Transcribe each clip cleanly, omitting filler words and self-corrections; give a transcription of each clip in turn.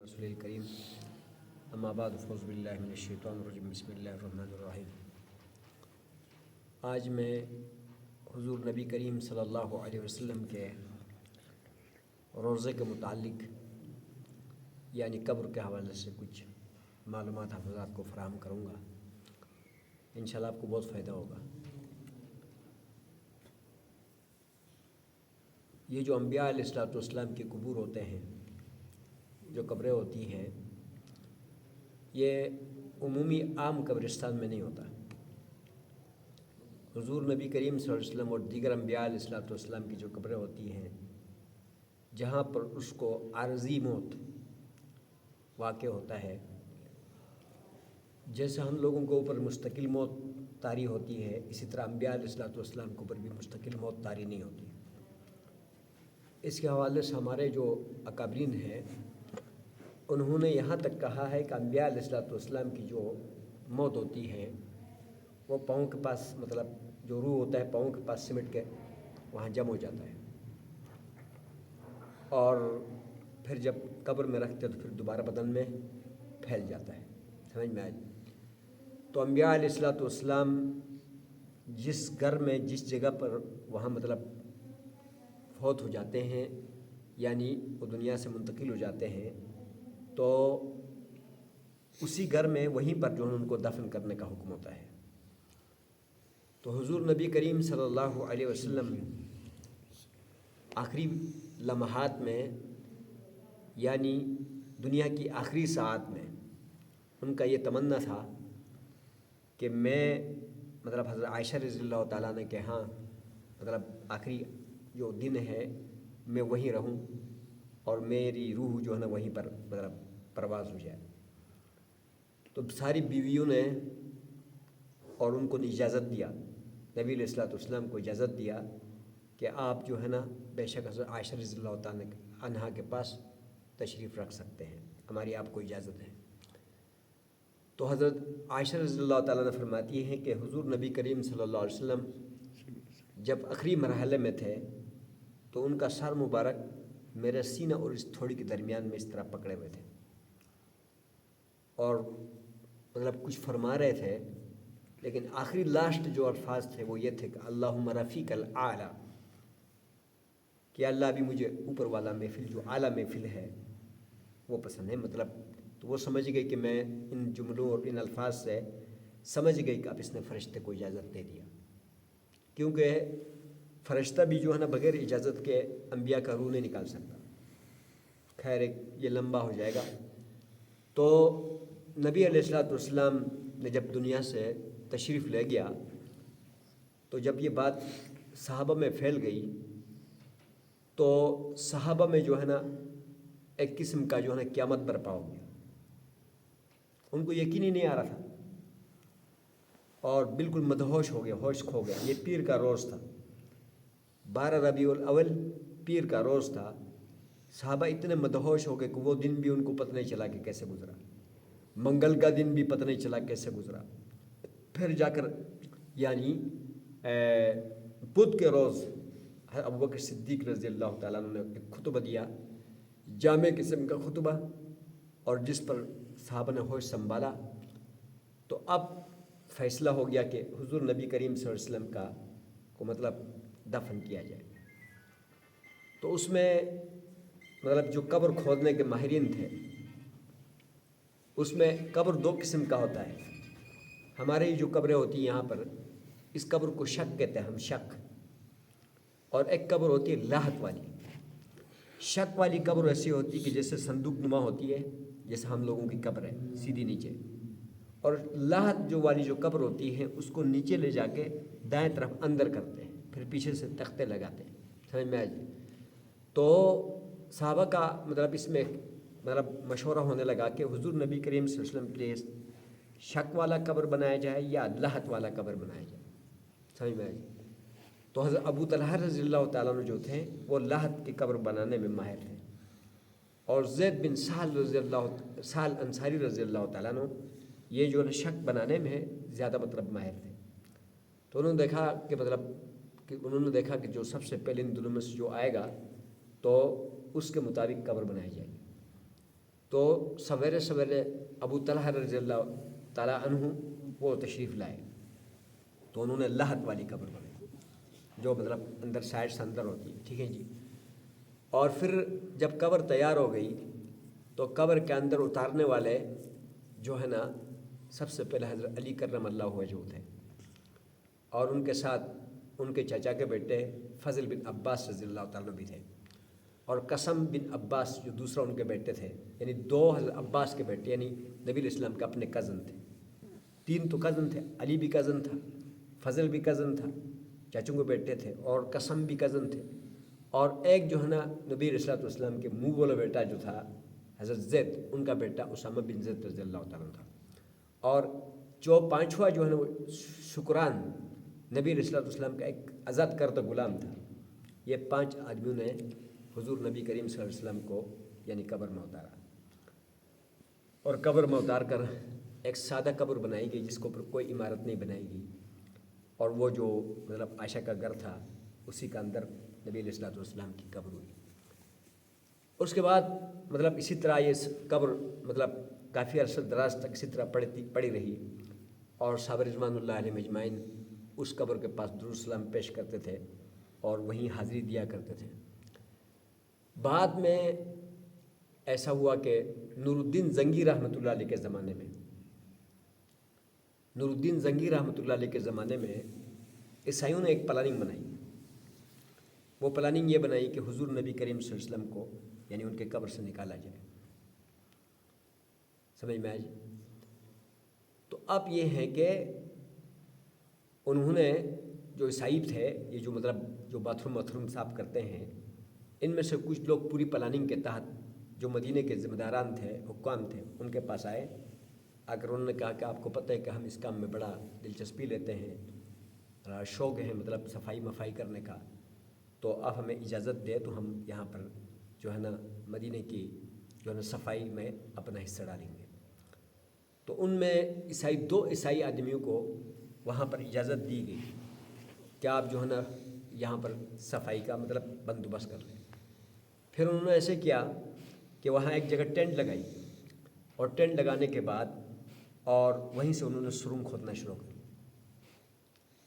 رسول کریم اما بعد فاعوذ باللہ من الشیطان الرجیم بسم اللہ الرحمن الرحیم۔ آج میں حضور نبی کریم صلی اللہ علیہ وسلم کے روضے کے متعلق یعنی قبر کے حوالے سے کچھ معلومات حضرات کو فراہم کروں گا، انشاءاللہ آپ کو بہت فائدہ ہوگا۔ یہ جو انبیاء علیہ الصلوۃ والسلام کے قبور ہوتے ہیں، جو قبریں ہوتی ہیں، یہ عمومی عام قبرستان میں نہیں ہوتا۔ حضور نبی کریم صلی اللہ علیہ وسلم اور دیگر انبیاء علیہ الصلوۃ والسلام کی جو قبریں ہوتی ہیں، جہاں پر اس کو عارضی موت واقع ہوتا ہے، جیسے ہم لوگوں کو اوپر مستقل موت طاری ہوتی ہے، اسی طرح انبیاء علیہ الصلوۃ والسلام کے اوپر بھی مستقل موت طاری نہیں ہوتی۔ اس کے حوالے سے ہمارے جو اکابرین ہیں، انہوں نے یہاں تک کہا ہے کہ انبیاء علیہ الصلوۃ والسلام کی جو موت ہوتی ہے وہ پاؤں کے پاس، مطلب جو روح ہوتا ہے پاؤں کے پاس سمٹ کے وہاں جم ہو جاتا ہے، اور پھر جب قبر میں رکھتے تو پھر دوبارہ بدن میں پھیل جاتا ہے۔ سمجھ میں آئی؟ تو انبیاء علیہ الصلوۃ والسلام جس گھر میں جس جگہ پر وہاں مطلب فوت ہو جاتے ہیں، یعنی وہ دنیا سے منتقل ہو جاتے ہیں، تو اسی گھر میں وہیں پر جو ہے ان کو دفن کرنے کا حکم ہوتا ہے۔ تو حضور نبی کریم صلی اللہ علیہ وسلم آخری لمحات میں، یعنی دنیا کی آخری ساعت میں، ان کا یہ تمنا تھا کہ میں مطلب حضرت عائشہ رضی اللہ تعالیٰ عنہ کے ہاں مطلب آخری جو دن ہے میں وہیں رہوں اور میری روح جو ہے نا وہیں پر مطلب پرواز ہو جائے۔ تو ساری بیویوں نے اور ان کو اجازت دیا، نبی علیہ الصلوۃ والسلام کو اجازت دیا کہ آپ جو ہے نا بے شک حضرت عائشہ رضی اللہ تعالیٰ عنہا کے پاس تشریف رکھ سکتے ہیں، ہماری آپ کو اجازت ہے۔ تو حضرت عائشہ رضی اللہ تعالیٰ عنہ فرماتی ہیں کہ حضور نبی کریم صلی اللہ علیہ وسلم جب آخری مرحلے میں تھے تو ان کا سر مبارک میرے سینہ اور اس تھوڑی کے درمیان میں اس طرح پکڑے ہوئے تھے، اور مطلب کچھ فرما رہے تھے، لیکن آخری لاسٹ جو الفاظ تھے وہ یہ تھے کہ اللہم رفیق الاعلی، کہ اللہ بھی مجھے اوپر والا محفل جو اعلیٰ محفل ہے وہ پسند ہے۔ مطلب تو وہ سمجھ گئی کہ میں ان جملوں اور ان الفاظ سے سمجھ گئی کہ اب اس نے فرشتے کو اجازت دے دیا، کیونکہ فرشتہ بھی جو ہے نا بغیر اجازت کے انبیاء کا روح نہیں نکال سکتا۔ خیر یہ لمبا ہو جائے گا۔ تو نبی علیہ الصلوۃ والسلام نے جب دنیا سے تشریف لے گیا تو جب یہ بات صحابہ میں پھیل گئی تو صحابہ میں جو ہے نا ایک قسم کا جو ہے نا قیامت برپا ہو گیا۔ ان کو یقین ہی نہیں آ رہا تھا اور بالکل مدہوش ہو گیا، ہوش کھو گیا۔ یہ پیر کا روز تھا، 12 ربیع الاول پیر کا روز تھا۔ صحابہ اتنے مدہوش ہو گئے کہ وہ دن بھی ان کو پتہ نہیں چلا کہ کیسے گزرا، منگل کا دن بھی پتہ نہیں چلا کیسے گزرا۔ پھر جا کر یعنی بدھ کے روز ابوبکر صدیق رضی اللہ تعالیٰ عنہ نے ایک خطبہ دیا، جامع قسم کا خطبہ، اور جس پر صحابہ نے ہوش سنبھالا۔ تو اب فیصلہ ہو گیا کہ حضور نبی کریم صلی اللہ علیہ وسلم کا کو مطلب دفن کیا جائے۔ تو اس میں مطلب جو قبر کھودنے کے ماہرین تھے، اس میں قبر 2 قسم کا ہوتا ہے۔ ہمارے جو قبریں ہوتی ہیں یہاں پر، اس قبر کو شق کہتے ہیں ہم، شق، اور ایک قبر ہوتی ہے لاحت والی۔ شق والی قبر ایسی ہوتی ہے کہ جیسے صندوق نما ہوتی ہے، جیسے ہم لوگوں کی قبر ہے سیدھی نیچے، اور لاحت جو والی جو قبر ہوتی ہے اس کو نیچے لے جا کے دائیں طرف اندر کرتے ہیں، پھر پیچھے سے تختے لگاتے ہیں۔ سمجھ میں آ جائے؟ تو صحابہ کا مطلب اس میں مطلب مشورہ ہونے لگا کہ حضور نبی کریم صلی اللہ علیہ وسلم کے لیے شق والا قبر بنایا جائے یا لاحت والا قبر بنایا جائے۔ سمجھ میں آئی؟ تو حضرت ابو طلحہ رضی اللہ تعالیٰ عنہ جو تھے وہ لاحت کی قبر بنانے میں ماہر تھے، اور زید بن سہل انصاری رضی اللہ تعالیٰ عنہ یہ جو شق بنانے میں زیادہ مطلب ماہر تھے۔ تو انہوں نے دیکھا کہ جو سب سے پہلے ان دونوں میں سے جو آئے گا تو اس کے مطابق قبر بنائی جائے گی۔ تو سویرے سویرے ابو طلحہ رضی اللہ تعالیٰ عنہ وہ تشریف لائے، تو انہوں نے لحد والی قبر بنائی جو مطلب اندر سائڈ سے اندر ہوتی ہے، ٹھیک ہے جی۔ اور پھر جب قبر تیار ہو گئی تو قبر کے اندر اتارنے والے جو ہے نا سب سے پہلے حضرت علی کرم اللہ وجہہ تھے، اور ان کے ساتھ ان کے چچا کے بیٹے فضل بن عباس رضی اللہ تعالیٰ عنہ بھی تھے، اور قسم بن عباس جو دوسرا ان کے بیٹے تھے، یعنی دو حضرت عباس کے بیٹے، یعنی نبی علیہ السلام کے اپنے کزن تھے، تین تو کزن تھے، علی بھی کزن تھا، فضل بھی کزن تھا، چاچوں کے بیٹے تھے، اور قسم بھی کزن تھے، اور ایک جو ہے نا نبی علیہ السلام کے منہ والا بیٹا جو تھا حضرت زید، ان کا بیٹا اسامہ بن زید رضی اللہ تعالیٰ عنہ تھا، اور جو پانچواں جو ہے نا وہ شکران نبی علیہ السلام کا ایک آزاد کردہ غلام تھا۔ یہ 5 آدمیوں نے حضور نبی کریم صلی اللہ علیہ وسلم کو یعنی قبر میں اتارا، اور قبر میں اتار کر ایک سادہ قبر بنائی گئی جس کے اوپر کوئی عمارت نہیں بنائی گئی، اور وہ جو مطلب عائشہ کا گھر تھا اسی کا اندر نبی علیہ السلام کی قبر ہوئی۔ اس کے بعد مطلب اسی طرح یہ قبر مطلب کافی عرصہ دراز تک اسی طرح پڑی رہی، اور صحابہ رضوان اللہ علیہ مجمعین اس قبر کے پاس درود السلام پیش کرتے تھے اور وہیں حاضری دیا کرتے تھے۔ بعد میں ایسا ہوا کہ نور الدین زنگی رحمۃ اللہ علیہ کے زمانے میں، نور الدین زنگی رحمۃ اللہ علیہ کے زمانے میں عیسائیوں نے ایک پلاننگ بنائی۔ وہ پلاننگ یہ بنائی کہ حضور نبی کریم صلی اللہ علیہ وسلم کو یعنی ان کے قبر سے نکالا جائے، سمجھ میں آئی؟ تو اب یہ ہے کہ انہوں نے جو عیسائی تھے، یہ جو مطلب جو باتھ روم صاف کرتے ہیں، ان میں سے کچھ لوگ پوری پلاننگ کے تحت جو مدینے کے ذمہ داران تھے، حکام تھے، ان کے پاس آئے، آ کر انہوں نے کہا کہ آپ کو پتہ ہے کہ ہم اس کام میں بڑا دلچسپی لیتے ہیں، شوق ہے مطلب صفائی مفائی کرنے کا، تو آپ ہمیں اجازت دے تو ہم یہاں پر جو ہے نا مدینے کی جو ہے نا صفائی میں اپنا حصہ ڈالیں گے۔ تو ان میں دو عیسائی آدمیوں کو وہاں پر اجازت دی گئی کہ آپ جو ہے نا یہاں پر صفائی کا مطلب بندوبست کر لیں۔ پھر انہوں نے ایسے کیا کہ وہاں ایک جگہ ٹینٹ لگائی، اور ٹینٹ لگانے کے بعد اور وہیں سے انہوں نے سرنگ کھودنا شروع کر،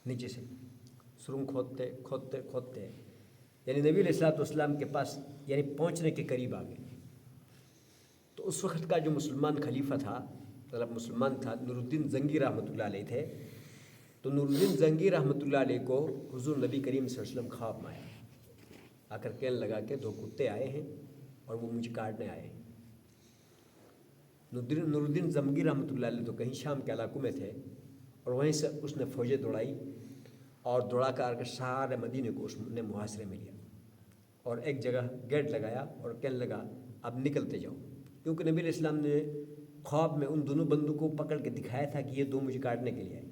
نیچے سے سرنگ کھودتے یعنی نبی علیہ السلام کے پاس یعنی پہنچنے کے قریب آ گئے۔ تو اس وقت کا جو مسلمان خلیفہ تھا مطلب مسلمان تھا، نور الدین زنگی رحمۃ اللہ علیہ تھے۔ تو نور الدین زنگی رحمۃ اللہ علیہ کو حضور نبی کریم صلی اللہ علیہ وسلم خواب میں آ کر کہنے لگا کہ 2 کتے آئے ہیں اور وہ مجھے کاٹنے آئے ہیں۔ نور الدین زنگی رحمۃ اللہ علیہ تو کہیں شام کے علاقوں میں تھے، اور وہیں سے اس نے فوجیں دوڑائی اور دوڑا کر سارے مدینے کو اس نے محاصرے میں لیا، اور ایک جگہ گیٹ لگایا اور کہنے لگا اب نکلتے جاؤ، کیونکہ نبی علیہ السلام نے خواب میں ان دونوں بندوں کو پکڑ کے دکھایا تھا کہ یہ 2 مجھے کاٹنے کے لیے آئے،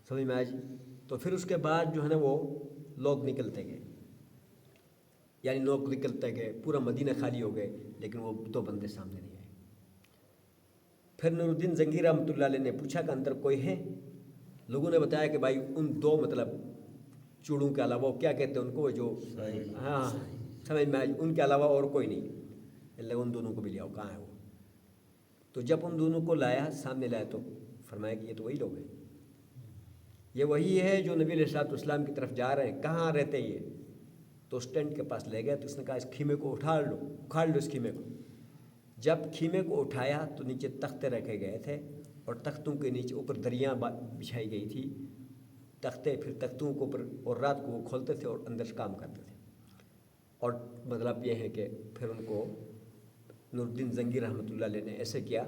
سمجھ میں آج۔ تو پھر اس کے بعد جو ہے نا وہ لوگ نکلتے گئے، یعنی لوگ نکلتے گئے، پورا مدینہ خالی ہو گئے، لیکن وہ 2 بندے سامنے نہیں آئے۔ پھر نور الدین زنگی رحمۃ اللہ علیہ نے پوچھا کہ اندر کوئی ہے؟ لوگوں نے بتایا کہ بھائی ان 2 مطلب چوڑوں کے علاوہ کیا کہتے ہیں ان کو، جو ہاں سمجھ میں آئی، ان کے علاوہ اور کوئی نہیں، اللہ ان دونوں کو بھی لے آؤ، کہاں ہے وہ؟ تو جب ان دونوں کو لایا، سامنے لایا، تو فرمایا کہ یہ تو وہی لوگ ہیں، یہ وہی ہے جو نبی علیہ السلام کی طرف جا رہے ہیں، کہاں رہتے یہ؟ تو اس ٹینٹ کے پاس لے گئے، تو اس نے کہا اس خیمے کو اکھاڑ لو اس خیمے کو۔ جب خیمے کو اٹھایا تو نیچے تختے رکھے گئے تھے، اور تختوں کے نیچے اوپر دریاں بچھائی گئی تھی، تختے، پھر تختوں کے اوپر، اور رات کو وہ کھولتے تھے اور اندر کام کرتے تھے۔ اور مطلب یہ ہے کہ پھر ان کو نور الدین زنگی رحمۃ اللہ علیہ نے ایسے کیا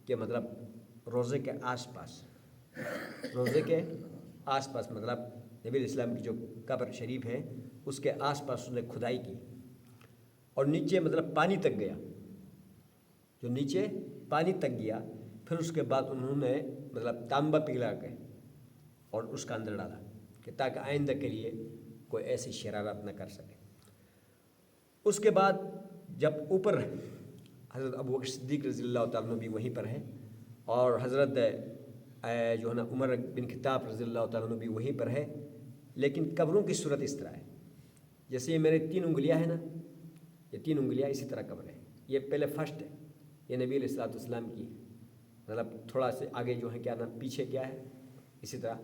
کہ مطلب روزے کے آس پاس مطلب نبی علیہ السلام کی جو قبر شریف ہے اس کے آس پاس اس نے کھدائی کی، اور نیچے مطلب پانی تک گیا، جو نیچے پانی تک گیا۔ پھر اس کے بعد انہوں نے مطلب تانبا پگھلا کے اور اس کا اندر ڈالا کہ تاکہ آئندہ کے لیے کوئی ایسی شرارت نہ کر سکے۔ اس کے بعد جب اوپر حضرت ابوبکر صدیق رضی اللہ تعالیٰ عنہ بھی وہیں پر ہیں، اور حضرت جو ہے نا عمر بن خطاب رضی اللہ تعالیٰ عنہ بھی وہیں پر ہے، لیکن قبروں کی صورت اس طرح ہے، جیسے یہ میرے 3 انگلیاں ہیں نا، یہ 3 انگلیاں اسی طرح قبر ہے، یہ پہلے فرسٹ ہے، یہ نبی علیہ الصلوۃ والسلام کی مطلب تھوڑا سے آگے جو ہے کیا نام پیچھے کیا ہے، اسی طرح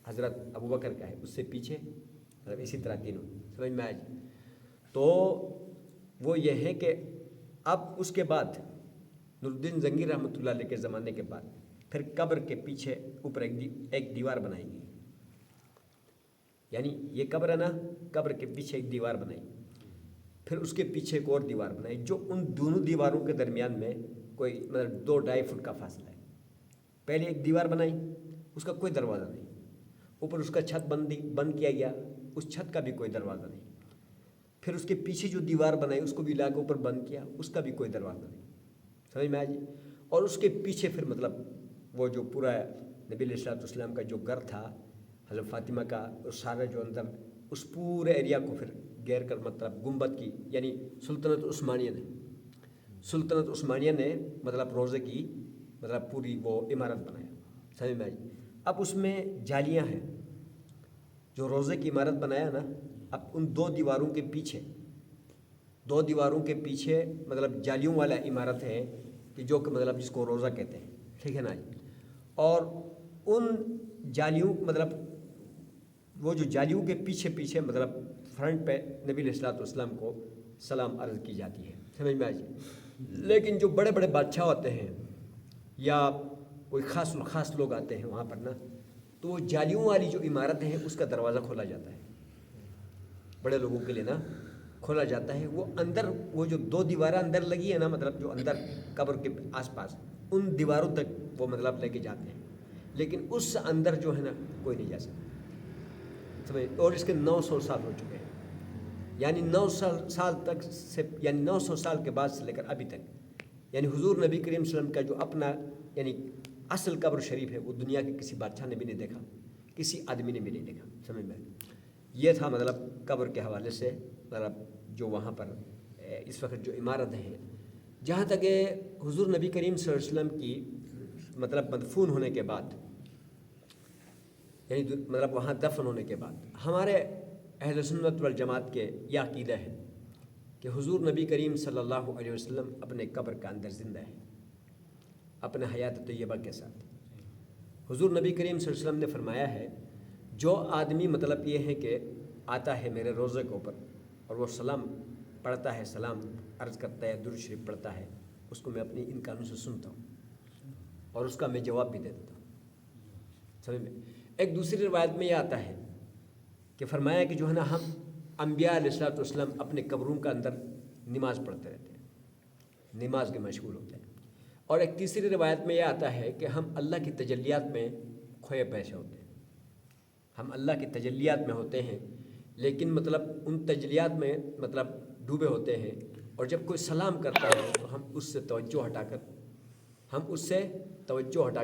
حضرت ابوبکر کا ہے اس سے پیچھے، مطلب اسی طرح تینوں سمجھ میں آئے۔ تو وہ یہ ہے کہ اب اس کے بعد نور الدین زنگی رحمۃ اللہ علیہ کے زمانے کے بعد پھر قبر کے پیچھے اوپر ایک دیوار بنائی گئی، یعنی یہ قبر ہے نا، قبر کے پیچھے ایک دیوار بنائی، پھر اس کے پیچھے ایک اور دیوار بنائی، جو ان دونوں دیواروں کے درمیان میں کوئی مطلب 2-2.5 فٹ کا فاصلہ ہے۔ پہلے ایک دیوار بنائی، اس کا کوئی دروازہ نہیں، اوپر اس کا چھت بند کیا گیا، اس چھت کا بھی کوئی دروازہ نہیں، پھر اس کے پیچھے جو دیوار بنائی اس کو بھی لا کے اوپر بند کیا، اس کا بھی کوئی دروازہ نہیں، سمجھ میں آ جی۔ اور اس کے پیچھے پھر مطلب وہ جو پورا نبی علیہ الصلوۃ والسلام کا جو گھر تھا حضرت فاطمہ کا، اور سارا جو اندر اس پورے ایریا کو پھر گھیر کر مطلب گنبد کی، یعنی سلطنت عثمانیہ نے مطلب روزے کی مطلب پوری وہ عمارت بنایا، سمجھ میں آئی۔ اب اس میں جالیاں ہیں، جو روزے کی عمارت بنایا نا، اب ان دو دیواروں کے پیچھے مطلب جالیوں والا عمارت ہے کہ جو کہ مطلب جس کو روزہ کہتے ہیں، ٹھیک ہے نا جی۔ اور ان جالیوں مطلب وہ جو جالیوں کے پیچھے مطلب فرنٹ پہ نبی علیہ الصلوۃ والسلام کو سلام عرض کی جاتی ہے، سمجھ میں آ جی۔ لیکن جو بڑے بڑے بادشاہ ہوتے ہیں یا کوئی خاص لوگ آتے ہیں وہاں پر نا، تو وہ جالیوں والی جو عمارت ہے اس کا دروازہ کھولا جاتا ہے، بڑے لوگوں کے لیے نا کھولا جاتا ہے۔ وہ اندر وہ جو 2 دیواریں اندر لگی ہے نا، مطلب جو اندر قبر کے آس پاس ان دیواروں تک وہ مطلب لے کے جاتے ہیں، لیکن اس اندر جو ہے نا کوئی نہیں جا سکتا، سمجھ۔ اور اس کے 900 سال ہو چکے ہیں، یعنی 900 سال تک سے، یعنی 900 سال کے بعد سے لے کر ابھی تک، یعنی حضور نبی کریم صلی اللہ علیہ وسلم کا جو اپنا یعنی اصل قبر شریف ہے وہ دنیا کے کسی بادشاہ نے بھی نہیں دیکھا، کسی آدمی نے بھی نہیں دیکھا، سمجھ میں۔ یہ تھا مطلب قبر کے حوالے سے مطلب جو وہاں پر اس وقت جو عمارت ہے، جہاں تک حضور نبی کریم صلی اللہ علیہ وسلم کی مطلب مدفون ہونے کے بعد، یعنی مطلب وہاں دفن ہونے کے بعد، ہمارے اہل سنت والجماعت کے یہ عقیدہ ہے کہ حضور نبی کریم صلی اللہ علیہ وسلم اپنے قبر کا اندر زندہ ہے اپنے حیات طیبہ کے ساتھ۔ حضور نبی کریم صلی اللہ علیہ وسلم نے فرمایا ہے، جو آدمی مطلب یہ ہے کہ آتا ہے میرے روزے کے اوپر اور وہ سلام پڑھتا ہے، سلام عرض کرتا ہے، درود شریف پڑھتا ہے، اس کو میں اپنی ان کانوں سے سنتا ہوں اور اس کا میں جواب بھی دے دیتا ہوں، سمجھ میں۔ ایک دوسری روایت میں یہ آتا ہے کہ فرمایا کہ جو ہے نا ہم انبیاء علیہ الصلوۃ والسلام اپنے قبروں کا اندر نماز پڑھتے رہتے ہیں، نماز کے مشغول ہوتے ہیں۔ اور ایک تیسری روایت میں یہ آتا ہے کہ ہم اللہ کی تجلیات میں کھوئے پیسے ہوتے ہیں، ہم اللہ کی تجلیات میں ہوتے ہیں، لیکن مطلب ان تجلیات میں مطلب ڈوبے ہوتے ہیں، اور جب کوئی سلام کرتا ہے تو ہم اس سے توجہ ہٹا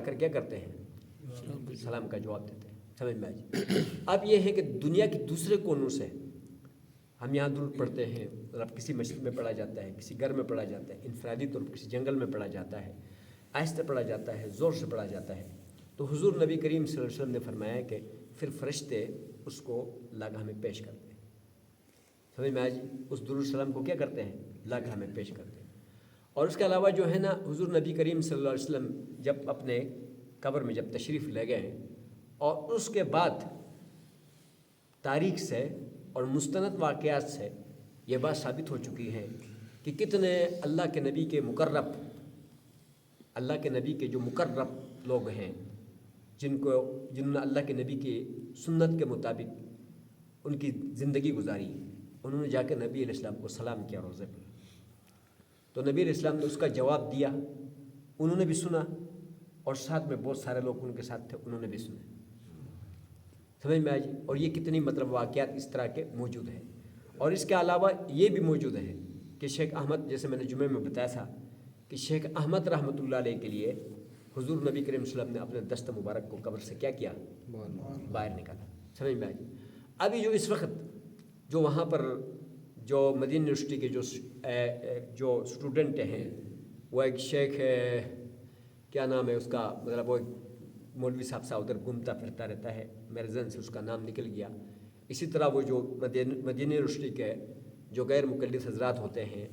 کر کیا کرتے ہیں، سلام کا جواب دیتے ہیں، سمجھ میں آئی۔ اب یہ ہے کہ دنیا کے دوسرے کونوں سے ہم یہاں درود پڑھتے ہیں، مطلب کسی مسجد میں پڑھا جاتا ہے، کسی گھر میں پڑھا جاتا ہے، انفرادی طور پر کسی جنگل میں پڑھا جاتا ہے، آہستہ پڑھا جاتا ہے، زور سے پڑھا جاتا ہے، تو حضور نبی کریم صلی اللہ علیہ وسلم نے فرمایا کہ پھر فرشتے اس کو لاگاہ میں پیش کرتے ہیں، سمجھ میں آئی۔ اس درود السلام کو کیا کرتے ہیں، لاگاہ میں پیش کرتے ہیں۔ اور اس کے علاوہ جو ہے نا حضور نبی کریم صلی اللہ علیہ وسلم جب اپنے قبر میں جب تشریف لے گئے، اور اس کے بعد تاریخ سے اور مستند واقعات سے یہ بات ثابت ہو چکی ہے کہ کتنے اللہ کے نبی کے جو مقرب لوگ ہیں، جنہوں نے اللہ کے نبی کی سنت کے مطابق ان کی زندگی گزاری، انہوں نے جا کے نبی علیہ السلام کو سلام کیا روزے پر، تو نبی علیہ السلام نے اس کا جواب دیا، انہوں نے بھی سنا، اور ساتھ میں بہت سارے لوگ ان کے ساتھ تھے، انہوں نے بھی سنا، سمجھ میں آئی۔ اور یہ کتنی مطلب واقعات اس طرح کے موجود ہیں۔ اور اس کے علاوہ یہ بھی موجود ہے کہ شیخ احمد، جیسے میں نے جمعے میں بتایا تھا کہ شیخ احمد رحمۃ اللہ علیہ کے لیے حضور نبی کریم صلی اللہ علیہ وسلم نے اپنے دست مبارک کو قبر سے کیا کیا، باہر نکالا، سمجھ میں آئی۔ ابھی جو اس وقت جو وہاں پر جو مدینہ یونیورسٹی کے جو اسٹوڈنٹ ہیں، وہ ایک شیخ کیا نام ہے اس کا، مطلب وہ ایک مولوی صاحب سا ادھر گھومتا پھرتا رہتا ہے، میرے ذہن سے اس کا نام نکل گیا۔ اسی طرح وہ جو مدینہ یونیورسٹی کے جو غیر مقلد حضرات ہوتے ہیں،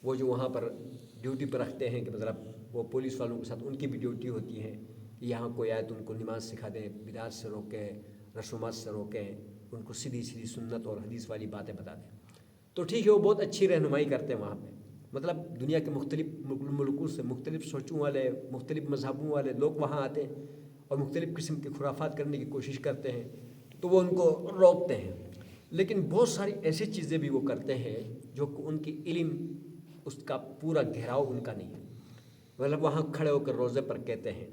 وہ جو وہاں پر ڈیوٹی پر رکھتے ہیں کہ مطلب وہ پولیس والوں کے ساتھ ان کی بھی ڈیوٹی ہوتی ہے کہ یہاں کوئی آئے تو ان کو نماز سکھا دیں، بدعت سے روکیں، رسومات سے روکیں، ان کو سیدھی سیدھی سنت اور حدیث والی باتیں بتا دیں۔ تو ٹھیک ہے، وہ بہت اچھی رہنمائی کرتے ہیں وہاں پہ، مطلب دنیا کے مختلف ملکوں سے مختلف سوچوں والے، مختلف مذہبوں والے لوگ وہاں آتے ہیں اور مختلف قسم کی خرافات کرنے کی کوشش کرتے ہیں، تو وہ ان کو روکتے ہیں۔ لیکن بہت ساری ایسی چیزیں بھی وہ کرتے ہیں جو کہ ان کی علم اس کا پورا گھیراؤ ان کا نہیں ہے، مطلب وہاں کھڑے ہو کر روزے پر کہتے ہیں،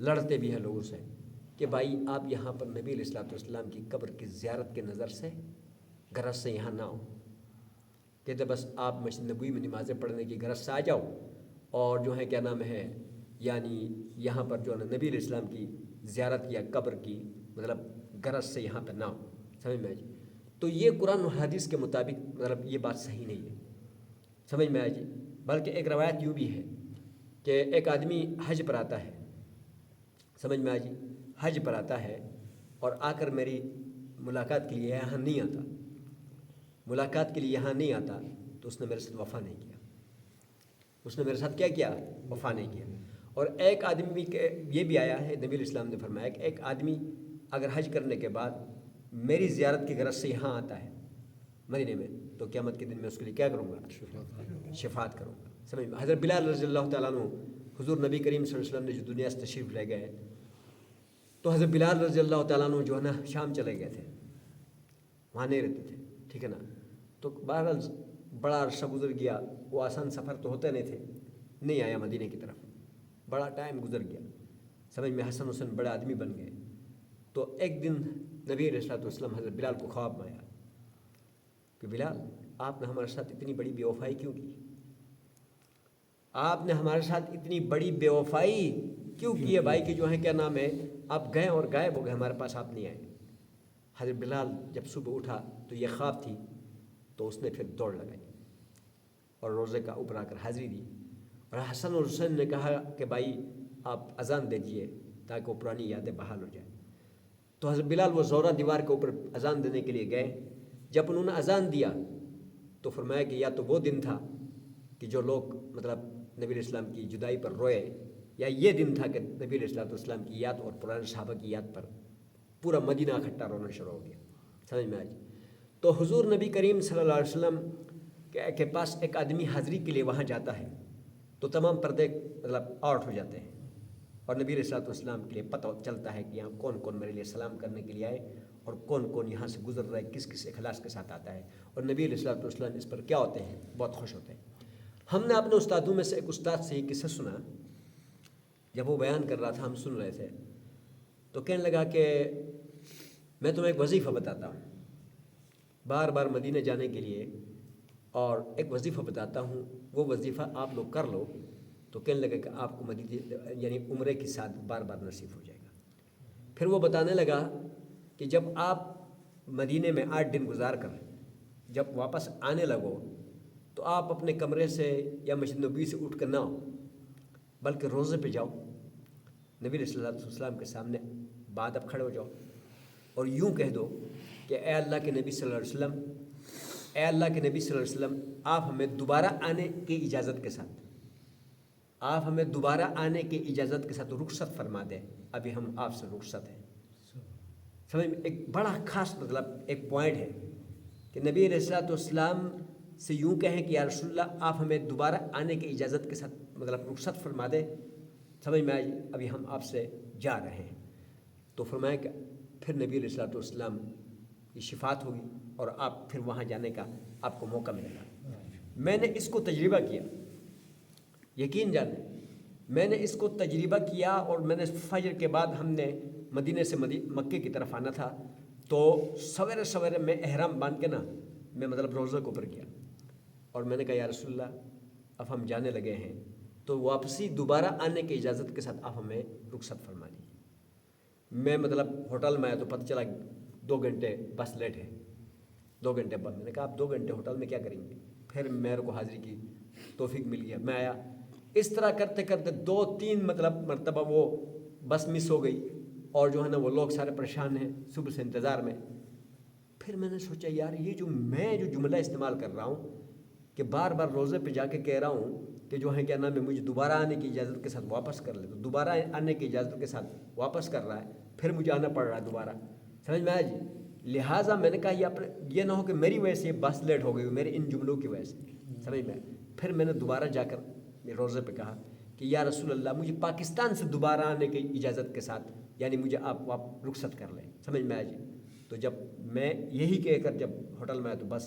لڑتے بھی ہیں لوگوں سے کہ بھائی آپ یہاں پر نبی علیہ الصلوۃ والسلام کی قبر کی زیارت کے نظر سے غرض سے یہاں نہ ہو، کہتے بس آپ مسجد نبوی میں نمازیں پڑھنے کی غرض سے آ جاؤ، اور جو ہے کیا نام ہے یعنی یہاں پر جو ہے نبی علیہ السلام کی زیارت یا قبر کی مطلب غرض سے یہاں پہ نہ ہو، سمجھ میں آ جی۔ تو یہ قرآن و حدیث کے مطابق مطلب یہ بات صحیح نہیں ہے، سمجھ میں آ جی۔ بلکہ ایک روایت یوں بھی ہے کہ ایک آدمی حج پر آتا ہے، سمجھ میں آ جی، حج پر آتا ہے اور آ کر میری ملاقات کے لیے یہاں نہیں آتا، ملاقات کے لیے یہاں نہیں آتا، تو اس نے میرے ساتھ وفا نہیں کیا، اس نے میرے ساتھ کیا وفا نہیں کیا۔ اور ایک آدمی یہ بھی آیا ہے، نبی علیہ السلام نے فرمایا کہ ایک آدمی اگر حج کرنے کے بعد میری زیارت کی غرض سے یہاں آتا ہے مدینے میں، تو قیامت کے دن میں اس کے لیے کیا کروں گا؟ شفاعت کروں گا، سمجھ میں۔ حضرت بلال رضی اللہ تعالیٰ عنہ حضور نبی کریم صلی اللہ علیہ وسلم نے جو دنیا سے تشریف لے گئے تو حضرت بلال رضی اللہ تعالیٰ عنہ جو ہے نا شام چلے گئے تھے، وہاں نہیں رہتے تھے، ٹھیک ہے نا۔ تو بہرحال بڑا عرصہ گزر گیا، وہ آسان سفر تو ہوتے نہیں تھے، نہیں آیا مدینے کی طرف، بڑا ٹائم گزر گیا، سمجھ میں حسن حسن بڑے آدمی بن گئے۔ تو ایک دن نبی علیہ الصلوۃ والسلام حضرت بلال کو خواب میں آیا کہ بلال آپ نے ہمارے ساتھ اتنی بڑی بے وفائی کیوں کی؟ آپ نے ہمارے ساتھ اتنی بڑی بے وفائی کیوں کی ہے بھائی کہ جو ہے کیا نام ہے آپ گئے اور غائب ہو گئے، ہمارے پاس آپ نہیں آئے۔ حضرت بلال جب صبح اٹھا تو یہ خواب تھی، تو اس نے پھر دوڑ لگائی اور روزے کا اوپر آ کر حاضری دی، اور حسن اور حسین نے کہا کہ بھائی آپ اذان دیجئے تاکہ وہ پرانی یادیں بحال ہو جائیں۔ تو حضرت بلال وہ زورہ دیوار کے اوپر اذان دینے کے لیے گئے، جب انہوں نے اذان دیا تو فرمایا کہ یا تو وہ دن تھا کہ جو لوگ مطلب نبی علیہ السلام کی جدائی پر روئے، یا یہ دن تھا کہ نبی علیہ السلام کی یاد اور پرانے صحابہ کی یاد پر پورا مدینہ اکٹھا رونا شروع ہو گیا، سمجھ میں آ جی۔ تو حضور نبی کریم صلی اللہ علیہ وسلم کے پاس ایک آدمی حاضری کے لیے وہاں جاتا ہے تو تمام پردے مطلب آؤٹ ہو جاتے ہیں، اور نبی علیہ السلام کے لیے پتہ چلتا ہے کہ یہاں کون کون میرے لیے سلام کرنے کے لیے آئے اور کون کون یہاں سے گزر رہا ہے، کس کس اخلاص کے ساتھ آتا ہے، اور نبی علیہ السلام اس پر کیا ہوتے ہیں؟ بہت خوش ہوتے ہیں۔ ہم نے اپنے استادوں میں سے ایک استاد سے یہ قصہ سنا، جب وہ بیان کر رہا تھا ہم سن رہے تھے، تو کہنے لگا کہ میں تمہیں ایک وظیفہ بتاتا ہوں، بار بار مدینہ جانے کے لیے، اور ایک وظیفہ بتاتا ہوں، وہ وظیفہ آپ لوگ کر لو تو کہنے لگا کہ آپ کو مدینہ یعنی عمرے کے ساتھ بار بار نصیب ہو جائے گا۔ پھر وہ بتانے لگا کہ جب آپ مدینے میں 8 دن گزار کر جب واپس آنے لگو تو آپ اپنے کمرے سے یا مسجد نبوی سے اٹھ کر نہ ہو بلکہ روزے پہ جاؤ، نبی علیہ الصلوۃ والسلام کے سامنے بعد اب کھڑے ہو جاؤ اور یوں کہہ دو کہ اے اللہ کے نبی صلی اللہ علیہ وسلم، اے اللہ کے نبی صلی اللہ علیہ وسلم، آپ ہمیں دوبارہ آنے کی اجازت کے ساتھ، آپ ہمیں دوبارہ آنے کی اجازت کے ساتھ رخصت فرما دیں، ابھی ہم آپ سے رخصت ہیں۔ سمجھ میں ایک بڑا خاص مطلب ایک پوائنٹ ہے کہ نبی علیہ الصلوۃ والسلام سے یوں کہیں کہ یا رسول اللہ آپ ہمیں دوبارہ آنے کی اجازت کے ساتھ مطلب رخصت فرما دیں، سمجھ میں آئی، ابھی ہم آپ سے جا رہے ہیں۔ تو فرمایا کہ پھر نبی علیہ الصلوۃ والسلام کی شفاعت ہوگی اور آپ پھر وہاں جانے کا آپ کو موقع ملے گا۔ میں نے اس کو تجربہ کیا، یقین جانیں میں نے اس کو تجربہ کیا، اور میں نے فجر کے بعد ہم نے مدینے سے مکے کی طرف آنا تھا، تو سویرے سویرے میں احرام باندھ کے نا میں مطلب روزے کے اوپر گیا، اور میں نے کہا یا رسول اللہ اب ہم جانے لگے ہیں تو واپسی دوبارہ آنے کی اجازت کے ساتھ آپ ہمیں رخصت فرما دیجیے۔ میں مطلب ہوٹل میں آیا تو پتہ چلا 2 گھنٹے بس لیٹ ہے، 2 گھنٹے بعد میں نے کہا آپ 2 گھنٹے ہوٹل میں کیا کریں گے؟ پھر میرے کو حاضری کی توفیق مل گیا، میں آیا۔ اس طرح کرتے کرتے 2-3 مطلب مرتبہ وہ بس مس ہو گئی، اور جو ہے نا وہ لوگ سارے پریشان ہیں صبح سے انتظار میں۔ پھر میں نے سوچا یار یہ جو میں جو جملہ استعمال کر رہا ہوں کہ بار بار روزے پہ جا کے کہہ رہا ہوں کہ جو ہے کیا نام ہے مجھے دوبارہ آنے کی اجازت کے ساتھ واپس کر لے، تو دوبارہ آنے کی اجازت کے ساتھ واپس کر رہا ہے، پھر مجھے آنا پڑ رہا ہے دوبارہ، سمجھ میں آیا جی؟ لہٰذا میں نے کہا یہ نہ ہو کہ میری وجہ سے یہ بس لیٹ ہو گئی میرے ان جملوں کی وجہ سے، سمجھ میں آیا؟ پھر میں نے دوبارہ جا کر روزے پہ کہا کہ یا رسول اللہ مجھے پاکستان سے دوبارہ آنے کی اجازت کے ساتھ یعنی مجھے آپ رخصت کر لیں، سمجھ میں آیا جی؟ تو جب میں یہی کہہ کر جب ہوٹل میں آیا تو بس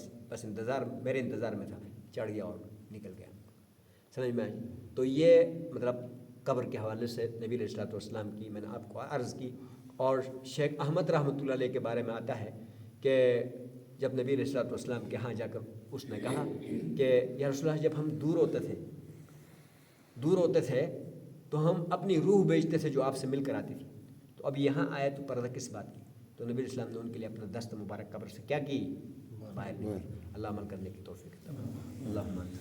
میرے انتظار میں تھا، چڑھ گیا اور نکل گیا، سمجھ میں آئی؟ تو یہ مطلب قبر کے حوالے سے نبی علیہ الصلوۃ والسلام کی میں نے آپ کو عرض کی. اور شیخ احمد رحمۃ اللہ علیہ کے بارے میں آتا ہے کہ جب نبی علیہ الصلوۃ والسلام کے ہاں جا کر اس نے کہا کہ یا رسول اللہ جب ہم دور ہوتے تھے تو ہم اپنی روح بیچتے تھے جو آپ سے مل کر آتی تھی، تو اب یہاں آئے تو پردہ کس بات کی؟ تو نبی علیہ السلام نے ان کے لیے اپنا دست مبارک قبر سے کیا کی؟ باہر نکالی. اللہ عمل کرنے کی توفیق عطا فرمائے. اللہم آمین.